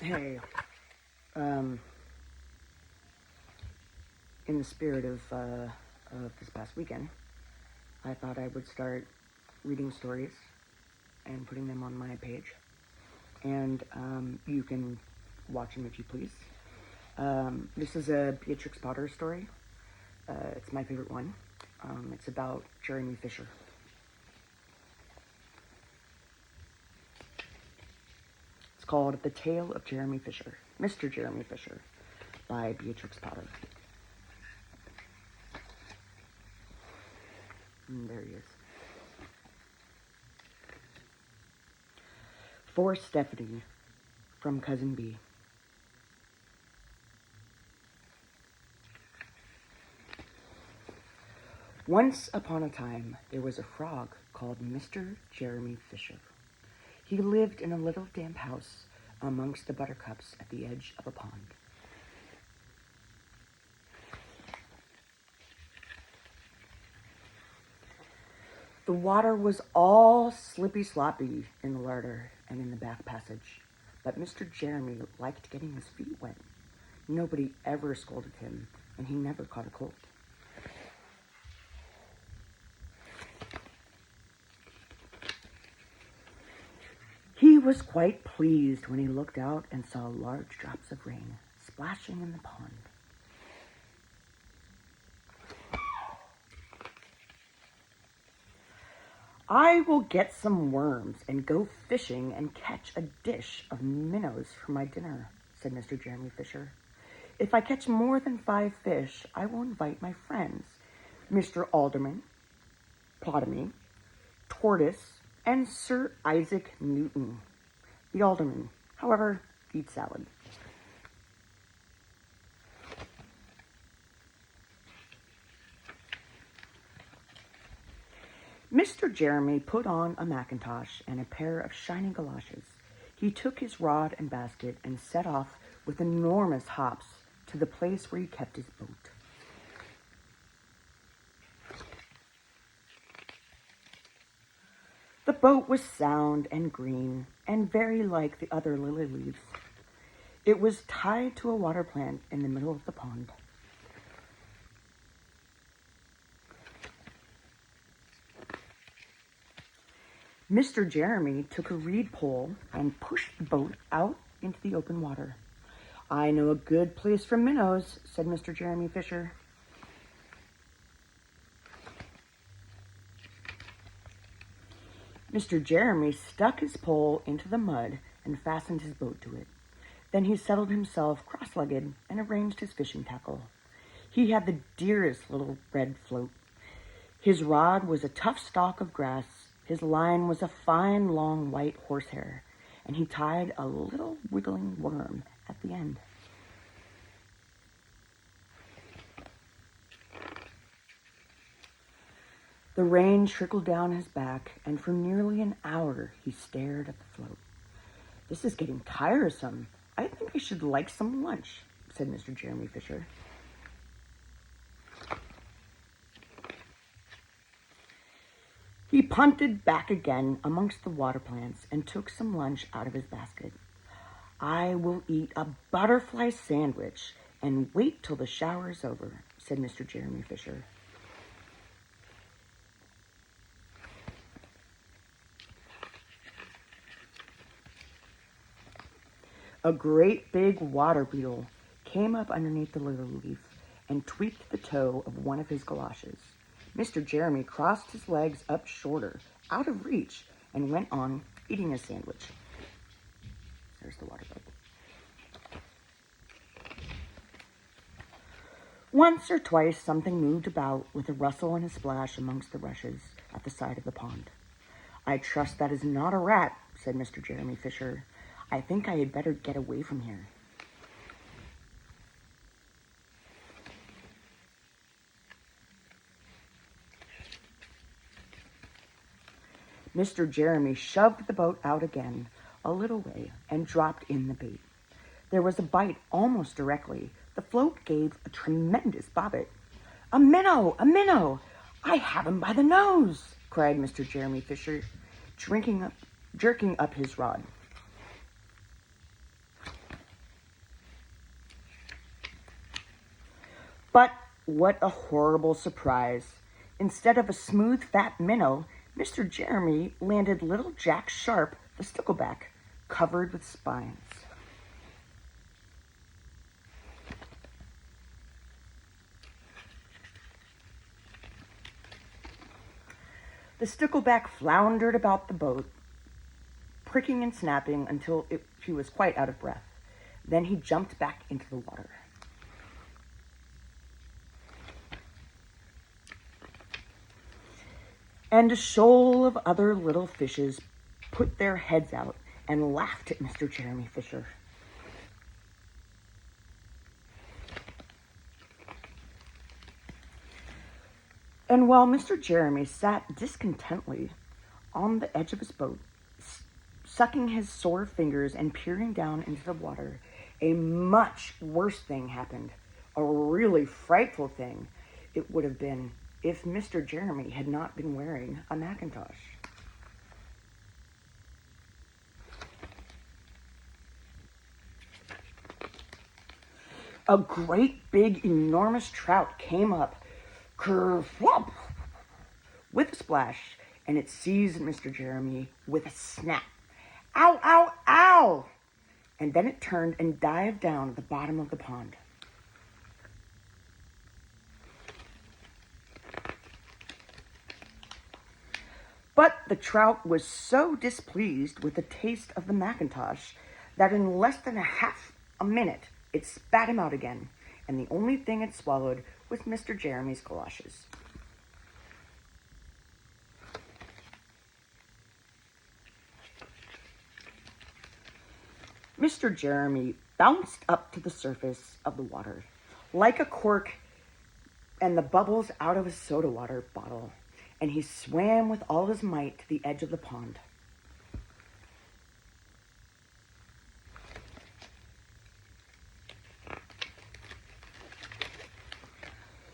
Hey, um, in the spirit of this past weekend, I thought I would start reading stories and putting them on my page. And you can watch them if you please. This is a Beatrix Potter story. It's my favorite one. It's about Jeremy Fisher. It's called The Tale of Jeremy Fisher, Mr. Jeremy Fisher, by Beatrix Potter. And there he is. For Stephanie, from Cousin B. Once upon a time, there was a frog called Mr. Jeremy Fisher. He lived in a little damp house amongst the buttercups at the edge of a pond. The water was all slippy-sloppy in the larder and in the back passage, but Mr. Jeremy liked getting his feet wet. Nobody ever scolded him, and he never caught a cold. He was quite pleased when he looked out and saw large drops of rain splashing in the pond. I will get some worms and go fishing and catch a dish of minnows for my dinner, said Mr. Jeremy Fisher. If I catch more than 5 fish, I will invite my friends, Mr. Alderman, Plotomy, Tortoise, and Sir Isaac Newton. The alderman, however, eats salad. Mr. Jeremy put on a mackintosh and a pair of shiny galoshes. He took his rod and basket and set off with enormous hops to the place where he kept his boat. The boat was sound and green and very like the other lily leaves. It was tied to a water plant in the middle of the pond. Mr. Jeremy took a reed pole and pushed the boat out into the open water. I know a good place for minnows, said Mr. Jeremy Fisher. Mr. Jeremy stuck his pole into the mud and fastened his boat to it. Then he settled himself cross-legged and arranged his fishing tackle. He had the dearest little red float. His rod was a tough stalk of grass. His line was a fine, long, white horsehair, and he tied a little wiggling worm at the end. The rain trickled down his back, and for nearly an hour he stared at the float. This is getting tiresome. I think I should like some lunch, said Mr. Jeremy Fisher. He punted back again amongst the water plants and took some lunch out of his basket. I will eat a butterfly sandwich and wait till the shower is over, said Mr. Jeremy Fisher. A great big water beetle came up underneath the lily leaf and tweaked the toe of one of his galoshes. Mr. Jeremy crossed his legs up shorter, out of reach, and went on eating his sandwich. There's the water bug. Once or twice something moved about with a rustle and a splash amongst the rushes at the side of the pond. I trust that is not a rat, said Mr. Jeremy Fisher. I think I had better get away from here. Mr. Jeremy shoved the boat out again a little way and dropped in the bait. There was a bite almost directly. The float gave a tremendous bobbit. A minnow! A minnow! I have him by the nose! Cried Mr. Jeremy Fisher, jerking up his rod. But what a horrible surprise. Instead of a smooth, fat minnow, Mr. Jeremy landed little Jack Sharp, the stickleback, covered with spines. The stickleback floundered about the boat, pricking and snapping until he was quite out of breath. Then he jumped back into the water. And a shoal of other little fishes put their heads out and laughed at Mr. Jeremy Fisher. And while Mr. Jeremy sat discontentedly on the edge of his boat, sucking his sore fingers and peering down into the water, a much worse thing happened. A really frightful thing it would have been if Mr. Jeremy had not been wearing a Macintosh. A great big enormous trout came up, kerflop, with a splash, and it seized Mr. Jeremy with a snap. Ow, ow, ow! And then it turned and dived down at the bottom of the pond. But the trout was so displeased with the taste of the Macintosh that in less than half a minute it spat him out again, and the only thing it swallowed was Mr. Jeremy's galoshes. Mr. Jeremy bounced up to the surface of the water like a cork and the bubbles out of a soda water bottle, and he swam with all his might to the edge of the pond.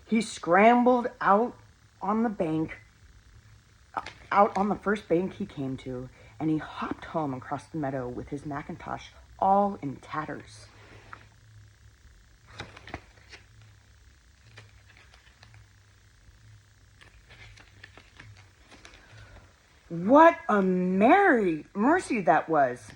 He scrambled out on the first bank he came to, and he hopped home across the meadow with his Macintosh all in tatters. What a mercy that was.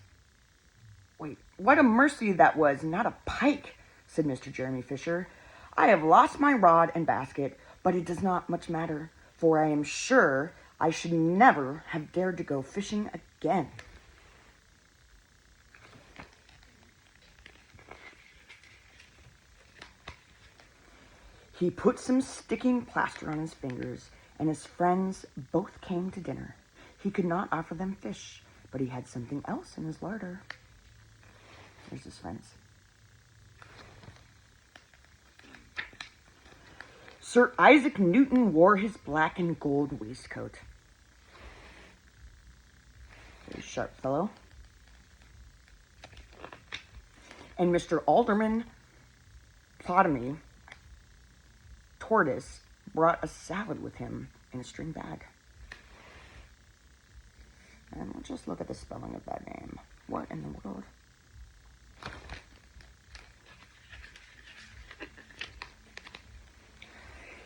What a mercy that was, not a pike, said Mr. Jeremy Fisher. I have lost my rod and basket, but it does not much matter, for I am sure I should never have dared to go fishing again. He put some sticking plaster on his fingers, and his friends both came to dinner. He could not offer them fish, but he had something else in his larder. There's his friends. Sir Isaac Newton wore his black and gold waistcoat. Very sharp fellow. And Mr. Alderman Plotomy Tortoise brought a salad with him in a string bag. And we'll just look at the spelling of that name. What in the world?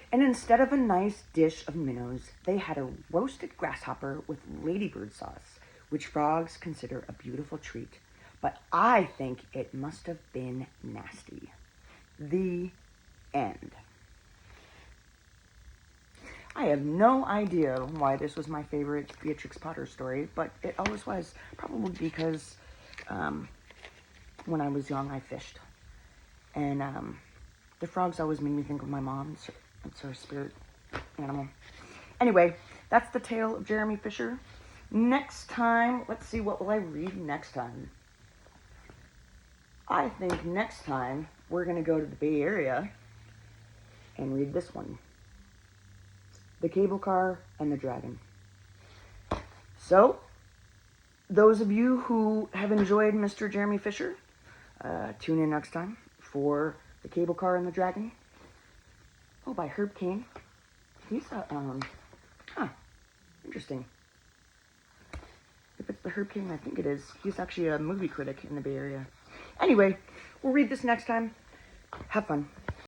And instead of a nice dish of minnows, they had a roasted grasshopper with ladybird sauce, which frogs consider a beautiful treat. But I think it must have been nasty. The end. I have no idea why this was my favorite Beatrix Potter story, but it always was. Probably because when I was young, I fished. And the frogs always made me think of my mom. It's her spirit animal. Anyway, that's the tale of Jeremy Fisher. Next time, let's see, what will I read next time? I think next time we're going to go to the Bay Area and read this one. The Cable Car and the Dragon. So, those of you who have enjoyed Mr. Jeremy Fisher, tune in next time for The Cable Car and the Dragon. Oh, by Herb Caen. He's interesting. If it's the Herb Caen, I think it is. He's actually a movie critic in the Bay Area. Anyway, we'll read this next time. Have fun.